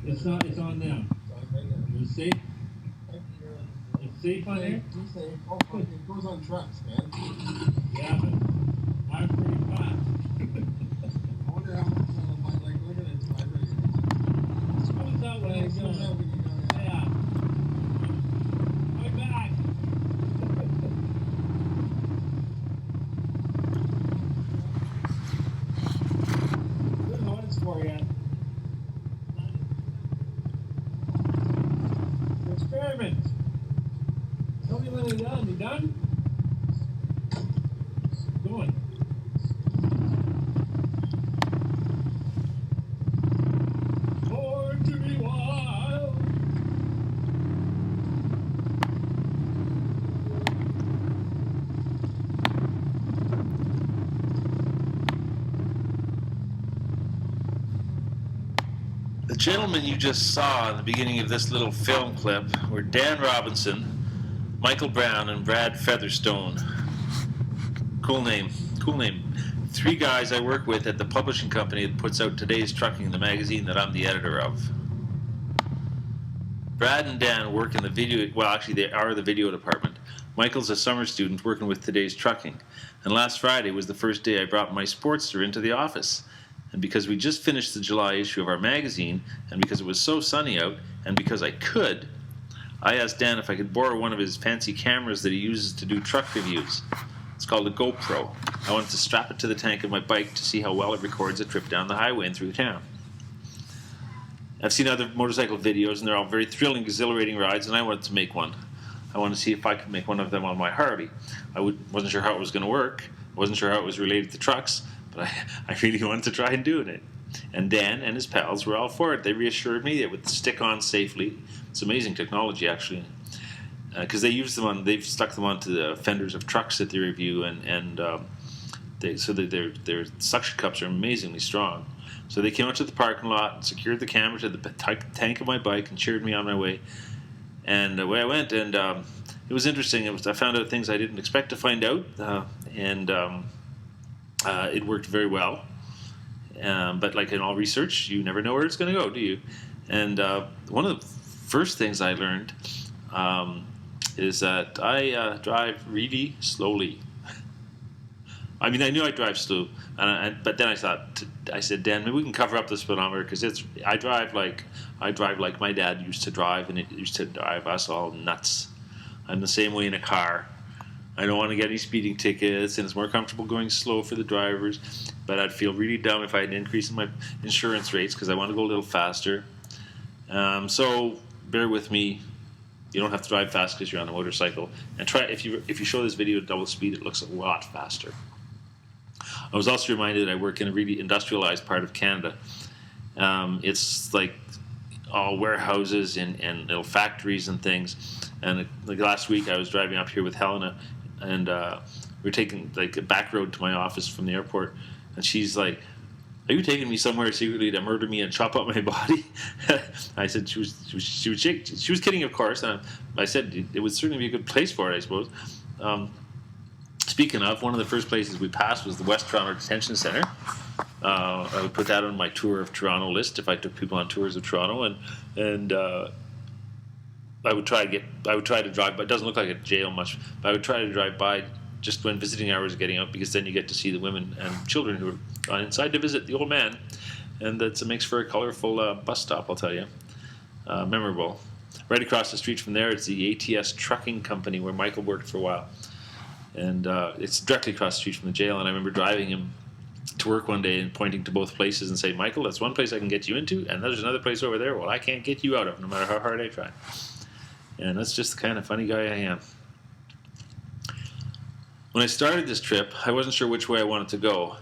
It's not. It's on them. It's safe. It's safe on there. It's safe. Oh, fuck, it goes on trucks, man. Yeah, but I'm pretty fast. I wonder how much like look at it. It goes out when I go. Yeah. My back. Good noise for you. Experiment. Tell me when you're done. You done? Going. Born to be wild. The gentlemen you just saw in the beginning of this little film clip were Dan Robinson, Michael Brown, and Brad Featherstone. Cool name. Cool name. 3 guys I work with at the publishing company that puts out Today's Trucking, the magazine that I'm the editor of. Brad and Dan work in the video, well, actually they are the video department. Michael's a summer student working with Today's Trucking. And last Friday was the first day I brought my Sportster into the office. And because we just finished the July issue of our magazine, and because it was so sunny out, and because I could, I asked Dan if I could borrow one of his fancy cameras that he uses to do truck reviews. It's called a GoPro. I wanted to strap it to the tank of my bike to see how well it records a trip down the highway and through town. I've seen other motorcycle videos, and they're all very thrilling, exhilarating rides, and I wanted to make one. I wanted to see if I could make one of them on my Harley. Wasn't sure how it was going to work. I wasn't sure how it was related to trucks, but I really wanted to try and doing it. And Dan and his pals were all for it. They reassured me it would stick on safely. It's amazing technology, actually, because they've stuck them onto the fenders of trucks that they review, so that their suction cups are amazingly strong. So they came out to the parking lot, and secured the camera to the tank of my bike, and cheered me on my way. And away I went, and it was interesting. I found out things I didn't expect to find out, and it worked very well. But like in all research, you never know where it's going to go, do you? And one of the first things I learned is that I drive really slowly. I mean, I knew I'd drive slow, but then I said, Dan, maybe we can cover up the speedometer, because I drive like my dad used to drive, and it used to drive us all nuts. I'm the same way in a car. I don't want to get any speeding tickets, and it's more comfortable going slow for the drivers. But I'd feel really dumb if I had an increase in my insurance rates, because I want to go a little faster. So bear with me. You don't have to drive fast because you're on a motorcycle. And try if you show this video at double speed, it looks a lot faster. I was also reminded I work in a really industrialized part of Canada. It's like all warehouses and little factories and things. And like last week, I was driving up here with Helena, and we're taking like a back road to my office from the airport, and she's like, "Are you taking me somewhere secretly to murder me and chop up my body?" I said she was kidding, of course. And I said it would certainly be a good place for it, I suppose. Speaking of, one of the first places we passed was the West Toronto Detention Centre. I would put that on my tour of Toronto list if I took people on tours of Toronto, and I would try to drive, but it doesn't look like a jail much. But I would try to drive by just when visiting hours are getting up, because then you get to see the women and children who are gone inside to visit the old man, and that makes for a colorful bus stop, I'll tell you. Memorable. Right across the street from there is the ATS Trucking Company, where Michael worked for a while, and it's directly across the street from the jail. And I remember driving him to work one day and pointing to both places and saying, "Michael, that's one place I can get you into, and there's another place over there, well, I can't get you out of, no matter how hard I try." And that's just the kind of funny guy I am. When I started this trip, I wasn't sure which way I wanted to go.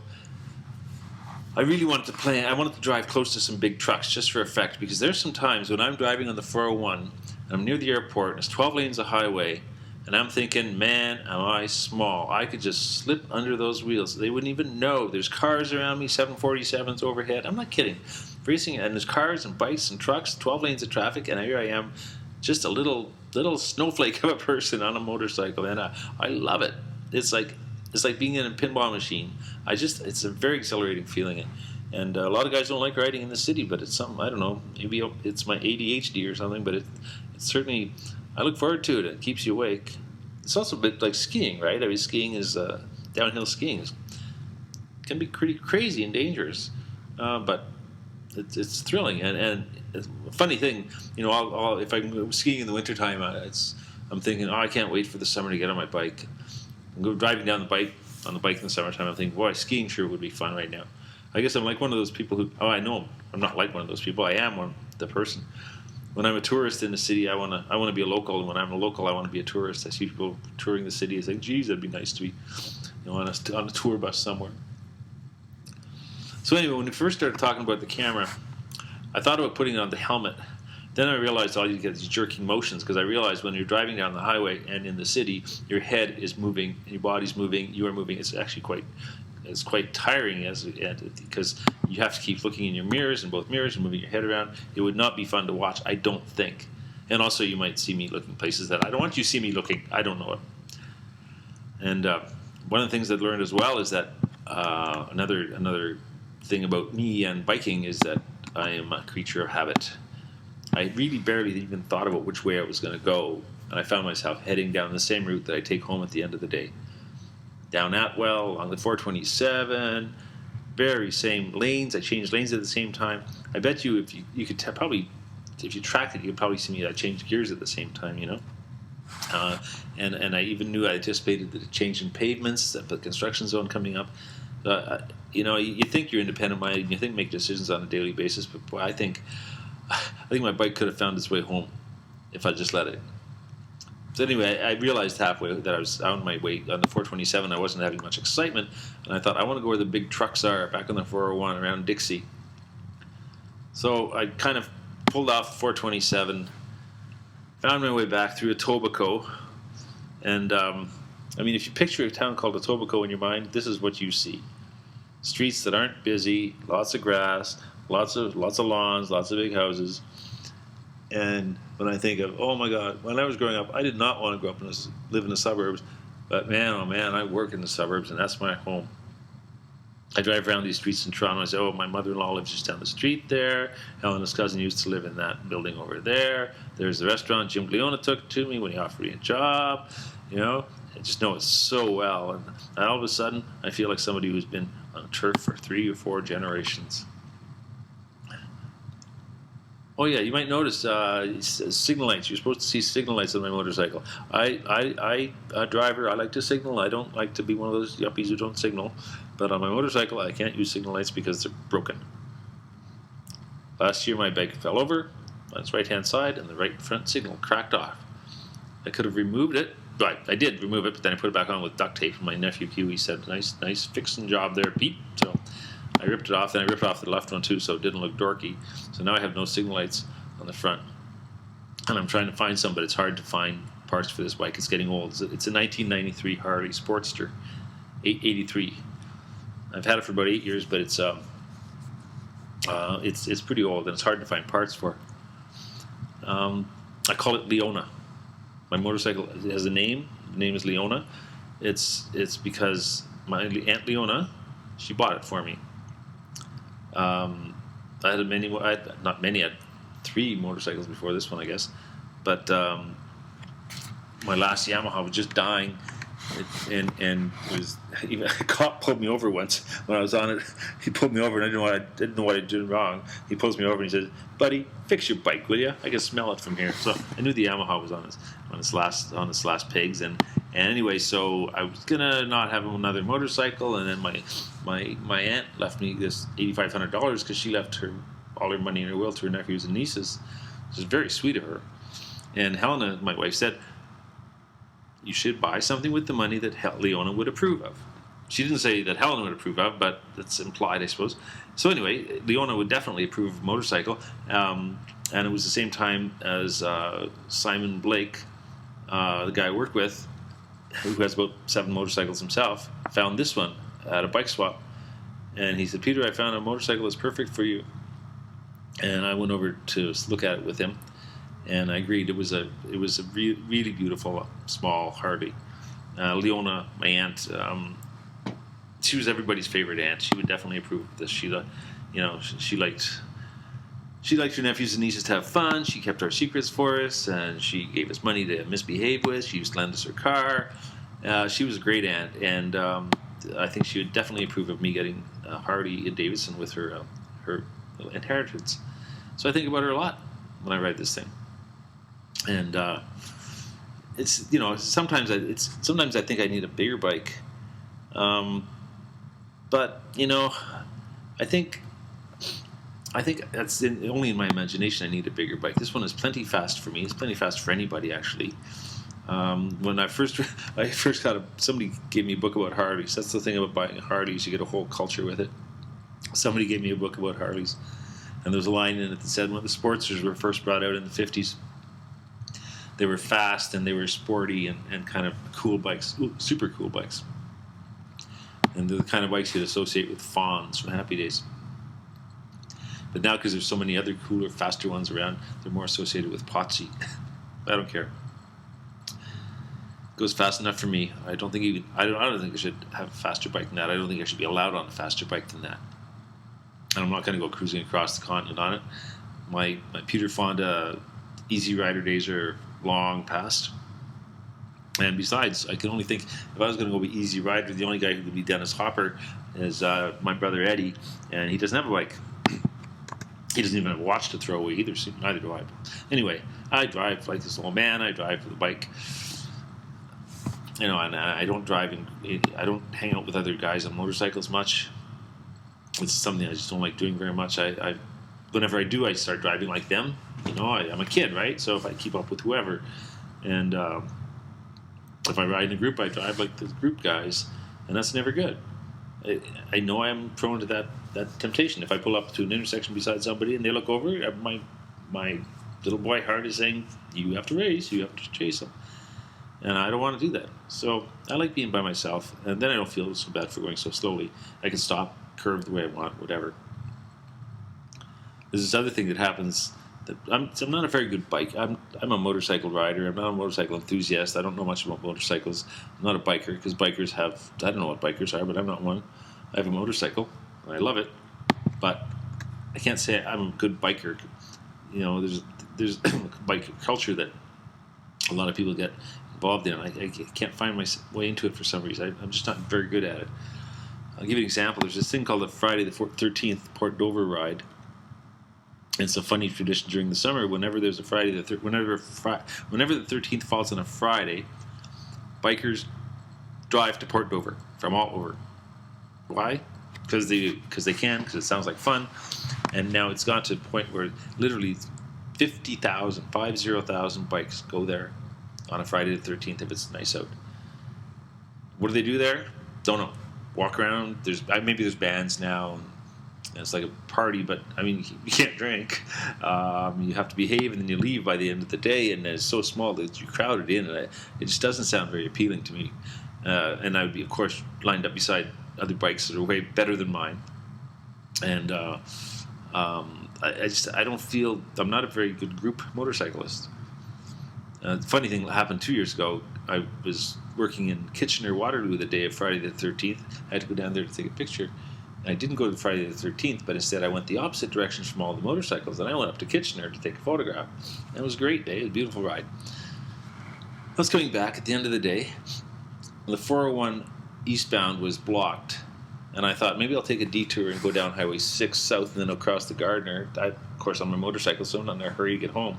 I really wanted to drive close to some big trucks just for effect, because there's some times when I'm driving on the 401 and I'm near the airport and it's 12 lanes of highway, and I'm thinking, man, am I small. I could just slip under those wheels. They wouldn't even know. There's cars around me, 747s overhead. I'm not kidding. Racing, and there's cars and bikes and trucks, 12 lanes of traffic, and here I am, just a little snowflake of a person on a motorcycle, and I love it. It's like being in a pinball machine. It's a very exhilarating feeling, And a lot of guys don't like riding in the city, but it's something, I don't know, maybe it's my ADHD or something, but it's certainly, I look forward to it. It keeps you awake. It's also a bit like skiing, right? I mean, skiing is, downhill skiing can be pretty crazy and dangerous, but it's thrilling. And it's a funny thing, you know, if I'm skiing in the wintertime, I'm thinking, oh, I can't wait for the summer to get on my bike. I'm go driving down on the bike in the summertime. I'm thinking, boy, skiing sure would be fun right now. I guess I'm like one of those people who, I know I'm not like one of those people. I am the person. When I'm a tourist in the city, I want to be a local. And when I'm a local, I want to be a tourist. I see people touring the city. I think, geez, that'd be nice to be, on a tour bus somewhere. So anyway, when we first started talking about the camera, I thought about putting on the helmet. Then I realized all you get is jerking motions, because I realized when you're driving down the highway and in the city, your head is moving, your body's moving, you are moving. It's actually quite tiring because you have to keep looking in your mirrors, in both mirrors, and moving your head around. It would not be fun to watch, I don't think. And also, you might see me looking places that I don't want you to see me looking. I don't know it. And one of the things I've learned as well is that another thing about me and biking is that I am a creature of habit. I really barely even thought about which way I was going to go, and I found myself heading down the same route that I take home at the end of the day. Down Atwell, along the 427, very same lanes. I changed lanes at the same time. I bet you if you could probably, if you tracked it, you could probably see me. I changed gears at the same time, you know. And I even knew I anticipated the change in pavements, the construction zone coming up. You know, you think you're independent-minded, and you think make decisions on a daily basis, but boy, I think my bike could have found its way home if I just let it. So anyway, I realized halfway that I was on my way on the 427. I wasn't having much excitement, and I thought, I want to go where the big trucks are, back on the 401 around Dixie. So I kind of pulled off the 427, found my way back through Etobicoke, and I mean, if you picture a town called Etobicoke in your mind, this is what you see. Streets that aren't busy, lots of grass, lots of lawns, lots of big houses. And when I think of, oh my God, when I was growing up, I did not want to grow up and live in the suburbs. But man, oh man, I work in the suburbs, and that's my home. I drive around these streets in Toronto. I say, oh, my mother-in-law lives just down the street there. Helena's cousin used to live in that building over there. There's the restaurant Jim Leona took to me when he offered me a job. You know, I just know it so well. And all of a sudden, I feel like somebody who's been on turf for 3 or 4 generations. Oh yeah, you might notice signal lights. You're supposed to see signal lights on my motorcycle. I driver, I like to signal. I don't like to be one of those yuppies who don't signal. But on my motorcycle, I can't use signal lights because they're broken. Last year, my bike fell over on its right-hand side, and the right front signal cracked off. I could have removed it. Right, I did remove it, but then I put it back on with duct tape. And my nephew Huey said, "Nice fixing job there, Pete." So I ripped it off. Then I ripped off the left one too, so it didn't look dorky. So now I have no signal lights on the front, and I'm trying to find some, but it's hard to find parts for this bike. It's getting old. It's a 1993 Harley Sportster, 883. I've had it for about 8 years, but it's pretty old, and it's hard to find parts for. I call it Leona. My motorcycle has a name. The name is Leona. It's because my Aunt Leona, she bought it for me. I had 3 motorcycles before this one, I guess. But my last Yamaha was just dying, and a cop pulled me over once when I was on it. He pulled me over, and I didn't know what I did wrong. He pulls me over and he says, "Buddy, fix your bike, will you? I can smell it from here." So I knew the Yamaha was on its last pegs, and anyway, so I was gonna not have another motorcycle, and then my aunt left me this $8,500 because she left all her money in her will to her nephews and nieces, which is very sweet of her. And Helena, my wife, said, "You should buy something with the money that Leona would approve of." She didn't say that Helena would approve of, but that's implied, I suppose. So anyway, Leona would definitely approve of a motorcycle, and it was the same time as Simon Blake, the guy I work with, who has about 7 motorcycles himself, found this one at a bike swap. And he said, "Peter, I found a motorcycle that's perfect for you." And I went over to look at it with him, and I agreed. It was a really beautiful small Harley. Leona, my aunt, she was everybody's favorite aunt. She would definitely approve of this. she liked her nephews and nieces to have fun. She kept our secrets for us, and she gave us money to misbehave with. She used to lend us her car. She was a great aunt, and I think she would definitely approve of me getting Harley Davidson with her little inheritance. So I think about her a lot when I write this thing, and it's sometimes I think I need a bigger bike, but I think that's only in my imagination. I need a bigger bike. This one is plenty fast for me. It's plenty fast for anybody, actually. When I first somebody gave me a book about Harleys. That's the thing about buying a Harley, is you get a whole culture with it. Somebody gave me a book about Harleys, and there's a line in it that said when the Sportsters were first brought out in the 50s, they were fast and they were sporty and kind of cool bikes, super cool bikes. And they're the kind of bikes you'd associate with Fawns from Happy Days. But now, because there's so many other cooler, faster ones around, they're more associated with Potsy. I don't care. It goes fast enough for me. I don't think I should have a faster bike than that. I don't think I should be allowed on a faster bike than that. And I'm not going to go cruising across the continent on it. My Peter Fonda Easy Rider days are long past. And besides, I can only think, if I was going to go be Easy Rider, the only guy who could be Dennis Hopper is my brother Eddie, and he doesn't have a bike. He doesn't even have a watch to throw away either, so neither do I. Anyway, I drive like this old man. I drive with a bike. And I don't drive, I don't hang out with other guys on motorcycles much. It's something I just don't like doing very much. Whenever I do, I start driving like them. I'm a kid, right? So if I keep up with whoever, and if I ride in a group, I drive like the group guys, and that's never good. I know I'm prone to that temptation. If I pull up to an intersection beside somebody and they look over, my little boy heart is saying, you have to race, you have to chase them. And I don't want to do that. So I like being by myself, and then I don't feel so bad for going so slowly. I can stop, curve the way I want, whatever. There's this other thing that happens, that I'm not a very good bike. I'm a motorcycle rider. I'm not a motorcycle enthusiast. I don't know much about motorcycles. I'm not a biker, because bikers have, I don't know what bikers are, but I'm not one. I have a motorcycle, and I love it, but I can't say I'm a good biker. There's a bike culture that a lot of people get involved in. I can't find my way into it for some reason. I'm just not very good at it. I'll give you an example. There's this thing called the Friday the 13th Port Dover ride. It's a funny tradition during the summer. Whenever there's a Friday, whenever the 13th falls on a Friday, bikers drive to Port Dover from all over. Why? Because they can. Because it sounds like fun. And now it's got to the point where literally 50,000 bikes go there on a Friday the 13th if it's nice out. What do they do there? Don't know. Walk around. Maybe there's bands now. And it's like a party, but I mean, you can't drink. You have to behave, and then you leave by the end of the day. And it's so small that you're crowded in, and it just doesn't sound very appealing to me. And I would be, of course, lined up beside other bikes that are way better than mine. And I don't feel, I'm not a very good group motorcyclist. The funny thing happened 2 years ago. I was working in Kitchener-Waterloo the day of Friday the 13th. I had to go down there to take a picture. I didn't go to Friday the 13th, but instead I went the opposite directions from all the motorcycles, and I went up to Kitchener to take a photograph. And it was a great day. It was a beautiful ride. I was coming back at the end of the day. The 401 eastbound was blocked, and I thought maybe I'll take a detour and go down Highway 6 south and then across the Gardiner. Of course, I'm a motorcycle, so I'm not in a hurry to get home.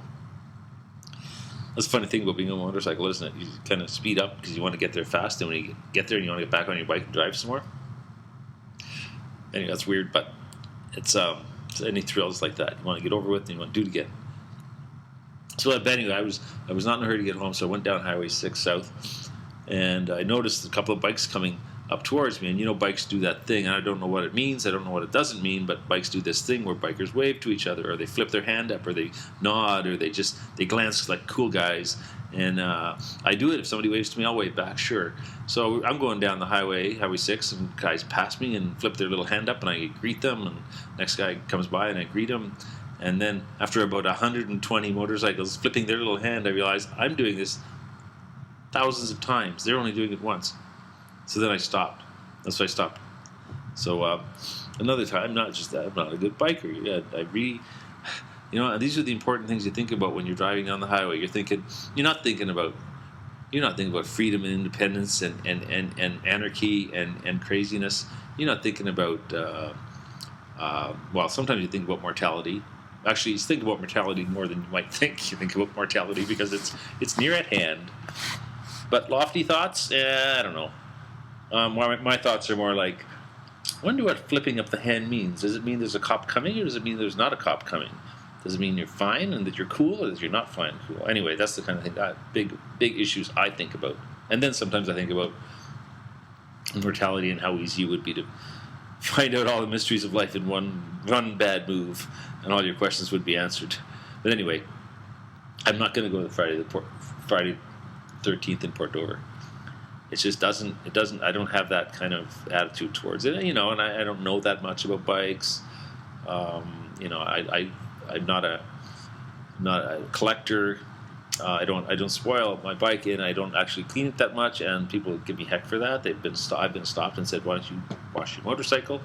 That's the funny thing about being a motorcycle, isn't it? You kind of speed up because you want to get there fast, and when you get there and you want to get back on your bike and drive some more. Anyway, that's weird, but it's any thrills like that. You want to get over with, and you want to do it again. So anyway, I was not in a hurry to get home, so I went down Highway 6 south, and I noticed a couple of bikes coming up towards me. And bikes do that thing, and I don't know what it means. I don't know what it doesn't mean, but bikes do this thing where bikers wave to each other, or they flip their hand up, or they nod, or they glance like cool guys. And I do it. If somebody waves to me, I'll wave back, sure. So I'm going down the Highway 6, and guys pass me and flip their little hand up, and I greet them, and next guy comes by, and I greet him. And then after about 120 motorcycles flipping their little hand, I realize I'm doing this thousands of times. They're only doing it once. So then I stopped. That's why I stopped. So another time, not just that, I'm not a good biker. Yeah, and these are the important things you think about when you're driving down the highway. You're not thinking about freedom and independence and anarchy and craziness. You're not thinking about, sometimes you think about mortality. Actually, you think about mortality more than you might think. You think about mortality because it's near at hand. But lofty thoughts, I don't know. My thoughts are more like, I wonder what flipping up the hand means. Does it mean there's a cop coming, or does it mean there's not a cop coming? Does it mean you're fine and that you're cool, or that you're not fine and cool? Anyway, that's the kind of thing, big issues I think about. And then sometimes I think about mortality and how easy it would be to find out all the mysteries of life in one bad move, and all your questions would be answered. But anyway, I'm not going to go to Friday 13th in Port Dover. It just doesn't. I don't have that kind of attitude towards it, and I don't know that much about bikes. I'm not a collector. I don't spoil my bike, and I don't actually clean it that much. And people give me heck for that. I've been stopped and said, "Why don't you wash your motorcycle?"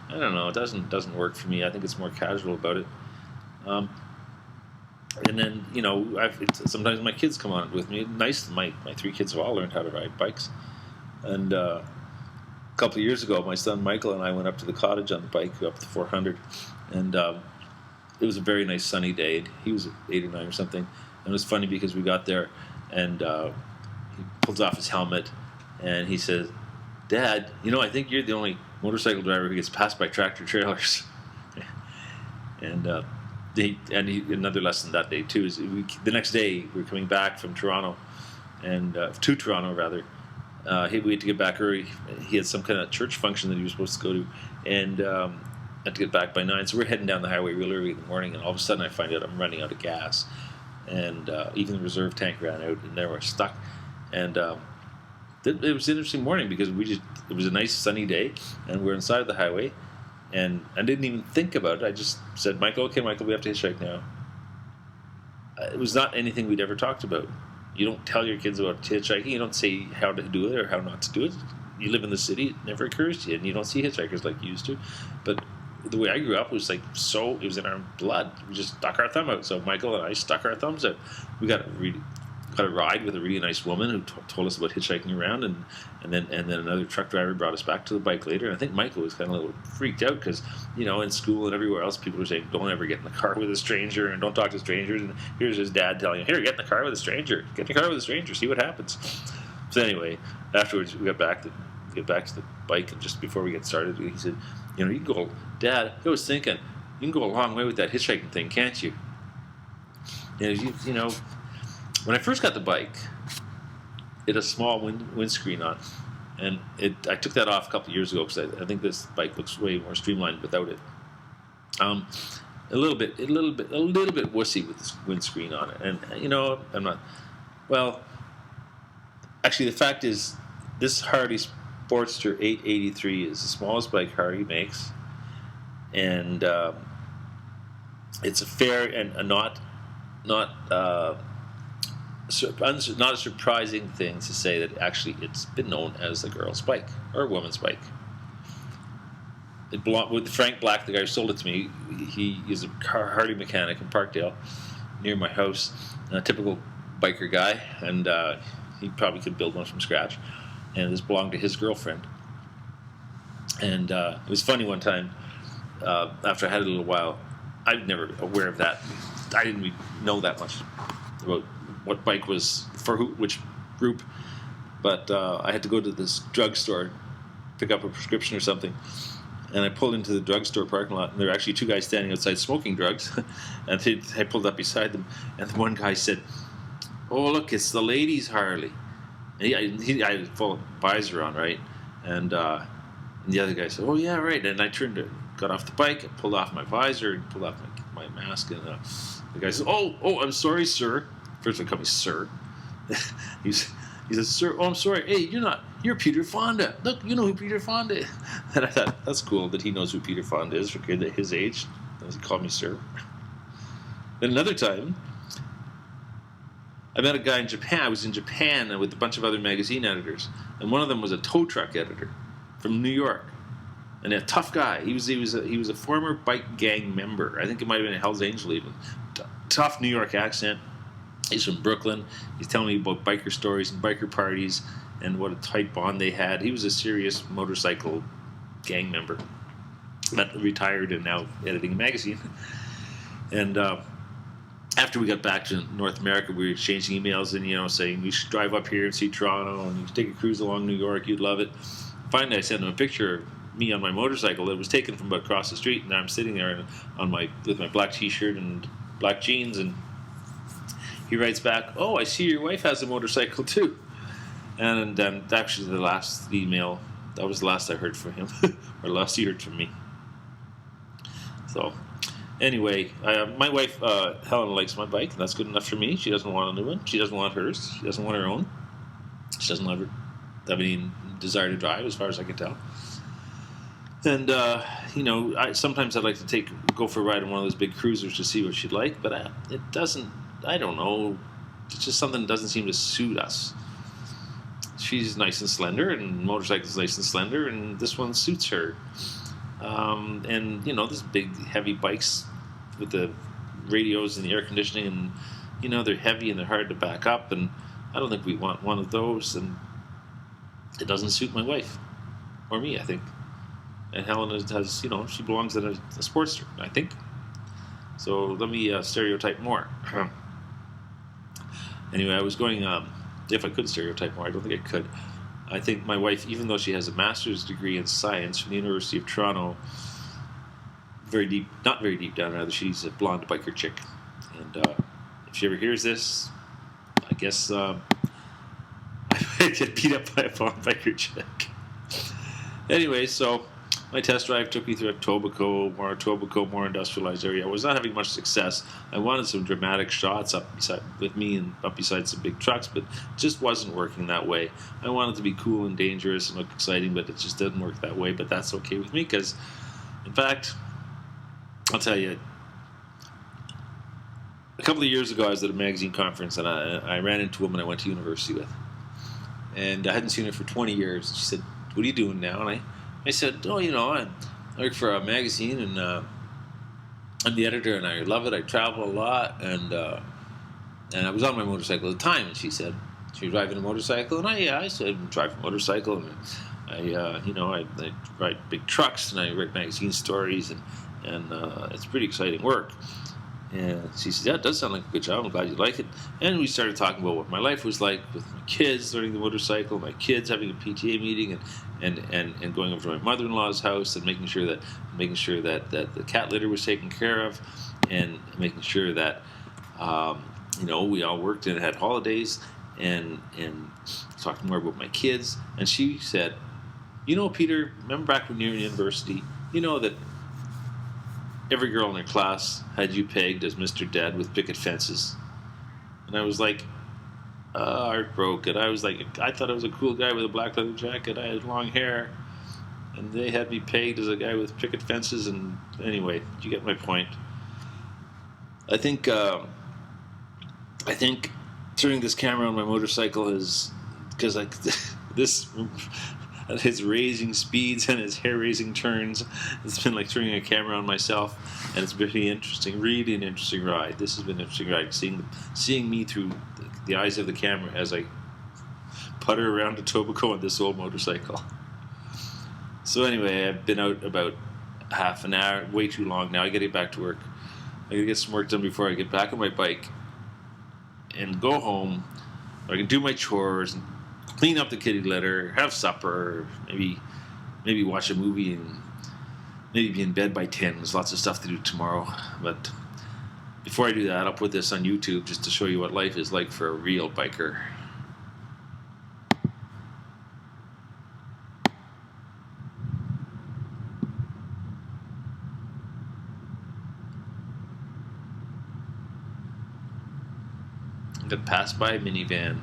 I don't know. It doesn't work for me. I think it's more casual about it. And then, sometimes my kids come on with me. Nice, my 3 kids have all learned how to ride bikes. And a couple of years ago, my son Michael and I went up to the cottage on the bike, up to 400. And it was a very nice sunny day. He was 8 or 9 or something. And it was funny because we got there, and he pulls off his helmet, and he says, "Dad, I think you're the only motorcycle driver who gets passed by tractor trailers." And another lesson that day too is the next day we were coming back from Toronto, and to Toronto rather. We had to get back early. He had some kind of church function that he was supposed to go to, and had to get back by 9. So we're heading down the highway real early in the morning, and all of a sudden I find out I'm running out of gas, and even the reserve tank ran out, and there we're stuck. And it was an interesting morning because it was a nice sunny day, and we're inside of the highway. And I didn't even think about it. I just said, Michael, we have to hitchhike now. It was not anything we'd ever talked about. You don't tell your kids about hitchhiking. You don't say how to do it or how not to do it. You live in the city. It never occurs to you. And you don't see hitchhikers like you used to. But the way I grew up was it was in our blood. We just stuck our thumb out. So Michael and I stuck our thumbs out. We got a ride with a really nice woman who told us about hitchhiking around, and then another truck driver brought us back to the bike later. And I think Michael was kind of a little freaked out because in school and everywhere else people were saying, don't ever get in the car with a stranger and don't talk to strangers. And here's his dad telling him, here, get in the car with a stranger. Get in the car with a stranger. See what happens. So anyway, afterwards we got back to the bike, and just before we get started, he said, you can go, Dad. I was thinking, you can go a long way with that hitchhiking thing, can't you? When I first got the bike, it had a small windscreen on, and I took that off a couple of years ago because I think this bike looks way more streamlined without it. A little bit wussy with this windscreen on it, and I'm not. Well, actually, the fact is, this Harley Sportster 883 is the smallest bike Harley makes, and it's a fair and a not a surprising thing to say that actually it's been known as a girl's bike or a woman's bike. It belonged with Frank Black, the guy who sold it to me. He is a Harley mechanic in Parkdale, near my house. A typical biker guy, and he probably could build one from scratch. And this belonged to his girlfriend. And it was funny one time. After I had it a little while, I was never aware of that. I didn't really know that much about what bike was for which group, but I had to go to this drugstore, pick up a prescription or something, and I pulled into the drugstore parking lot, and there were actually 2 guys standing outside smoking drugs, and I pulled up beside them, and the one guy said, "Oh, look, it's the ladies' Harley." And he I had full visor on, right, and the other guy said, "Oh yeah, right," and I got off the bike, and pulled off my visor, and pulled off my mask, and the guy said, "Oh, I'm sorry, sir." First one called me sir. He says, "Sir, oh, I'm sorry. Hey, you're Peter Fonda. Look, you know who Peter Fonda is." And I thought, that's cool that he knows who Peter Fonda is for a kid at his age. And he called me sir. Then another time, I met a guy in Japan. I was in Japan with a bunch of other magazine editors. And one of them was a tow truck editor from New York. and a tough guy. He was a former bike gang member. I think it might have been a Hell's Angel even. Tough New York accent. He's from Brooklyn. He's telling me about biker stories and biker parties and what a tight bond they had. He was a serious motorcycle gang member, but retired and now editing a magazine. And after we got back to North America, we were exchanging emails and saying you should drive up here and see Toronto and you should take a cruise along New York. You'd love it. Finally, I sent him a picture of me on my motorcycle that was taken from across the street, and I'm sitting there with my black T-shirt and black jeans, and he writes back, "Oh, I see your wife has a motorcycle too." And actually, the last email, that was the last I heard from him, or last he heard from me. So, anyway, my wife, Helen, likes my bike, and that's good enough for me. She doesn't want a new one. She doesn't want hers. She doesn't want her own. She doesn't have any desire to drive, as far as I can tell. And, sometimes I'd like to go for a ride in one of those big cruisers to see what she'd like, but it doesn't, I don't know, it's just something that doesn't seem to suit us. She's nice and slender, and motorcycle's nice and slender, and this one suits her. And, these big, heavy bikes with the radios and the air conditioning, and, they're heavy and they're hard to back up, and I don't think we want one of those, and it doesn't suit my wife, or me, I think. And Helen has, she belongs in a Sportster, I think. So let me stereotype more. Anyway, I was going, if I could stereotype more, I don't think I could. I think my wife, even though she has a master's degree in science from the University of Toronto, not very deep down, rather, she's a blonde biker chick. And if she ever hears this, I guess I might get beat up by a blonde biker chick. Anyway, so my test drive took me through Etobicoke, more industrialized area. I was not having much success. I wanted some dramatic shots up beside some big trucks, but it just wasn't working that way. I wanted to be cool and dangerous and look exciting, but it just didn't work that way. But that's okay with me because, in fact, I'll tell you, a couple of years ago I was at a magazine conference and I ran into a woman I went to university with. And I hadn't seen her for 20 years. She said, "What are you doing now?" And I said, "Oh, I work for a magazine, and I'm the editor, and I love it. I travel a lot, and I was on my motorcycle at the time." And she said, she was driving a motorcycle, and I said, "I drive a motorcycle, and I ride big trucks, and I write magazine stories, and it's pretty exciting work." And she said, "Yeah, it does sound like a good job. I'm glad you like it." And we started talking about what my life was like with my kids learning the motorcycle, my kids having a PTA meeting, and going over to my mother-in-law's house and making sure that the cat litter was taken care of, and making sure that we all worked and had holidays, and talking more about my kids. And she said, "Peter, remember back when you were in university, that every girl in her class had you pegged as Mr. Dad with picket fences?" And I was like, heartbroken. I was like, I thought I was a cool guy with a black leather jacket. I had long hair, and they had me pegged as a guy with picket fences. And anyway, you get my point. I think turning this camera on my motorcycle is because this. His raising speeds and his hair-raising turns. It's been like turning a camera on myself, and it's been really an interesting ride. This has been an interesting ride, seeing me through the eyes of the camera as I putter around Etobicoke on this old motorcycle. So anyway, I've been out about half an hour, way too long now. I gotta get back to work. I gotta get some work done before I get back on my bike and go home. I can do my chores and clean up the kitty litter, have supper, maybe watch a movie, and maybe be in bed by 10. There's lots of stuff to do tomorrow. But before I do that, I'll put this on YouTube just to show you what life is like for a real biker. I got passed by a minivan.